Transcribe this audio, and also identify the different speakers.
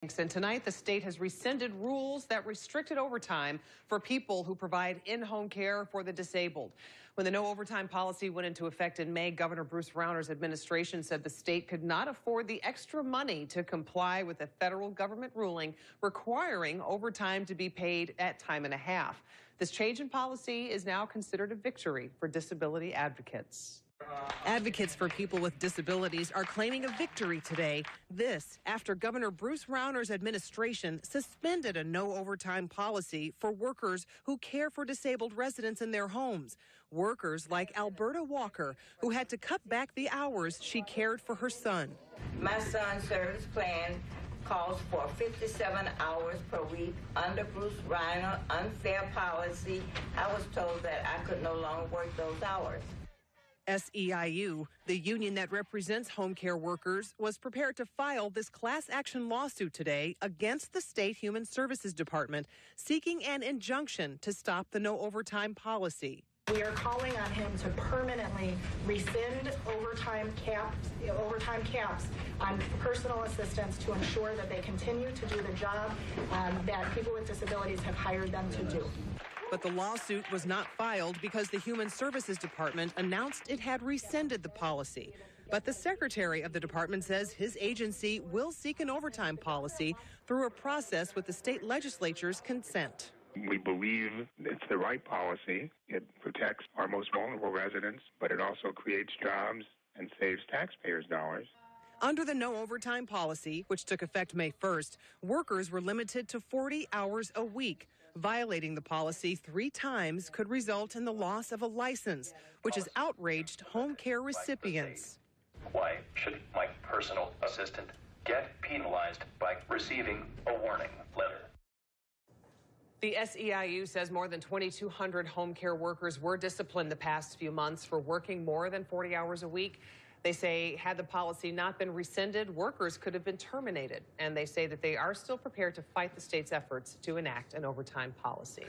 Speaker 1: And tonight, the state has rescinded rules that restricted overtime for people who provide in-home care for the disabled. When the no overtime policy went into effect in May, Governor Bruce Rauner's administration said the state could not afford the extra money to comply with a federal government ruling requiring overtime to be paid at time and a half. This change in policy is now considered a victory for disability advocates. Advocates for people with disabilities are claiming a victory today. This after Governor Bruce Rauner's administration suspended a no overtime policy for workers who care for disabled residents in their homes. Workers like Alberta Walker, who had to cut back the hours she cared for her son.
Speaker 2: My son's service plan calls for 57 hours per week. Under Bruce Rauner unfair policy, I was told that I could no longer work those hours.
Speaker 1: SEIU, the union that represents home care workers, was prepared to file this class action lawsuit today against the state Human Services Department, seeking an injunction to stop the no overtime policy.
Speaker 3: We are calling on him to permanently rescind overtime caps on personal assistants to ensure that they continue to do the job that people with disabilities have hired them to do.
Speaker 1: But the lawsuit was not filed because the Human Services Department announced it had rescinded the policy. But the secretary of the department says his agency will seek an overtime policy through a process with the state legislature's consent.
Speaker 4: We believe it's the right policy. It protects our most vulnerable residents, but it also creates jobs and saves taxpayers' dollars.
Speaker 1: Under the no overtime policy, which took effect May 1st, workers were limited to 40 hours a week. Violating the policy 3 times could result in the loss of a license, which has outraged home care recipients.
Speaker 5: Why should my personal assistant get penalized by receiving a warning letter?
Speaker 1: The SEIU says more than 2,200 home care workers were disciplined the past few months for working more than 40 hours a week. They say had the policy not been rescinded, workers could have been terminated. And they say that they are still prepared to fight the state's efforts to enact an overtime policy.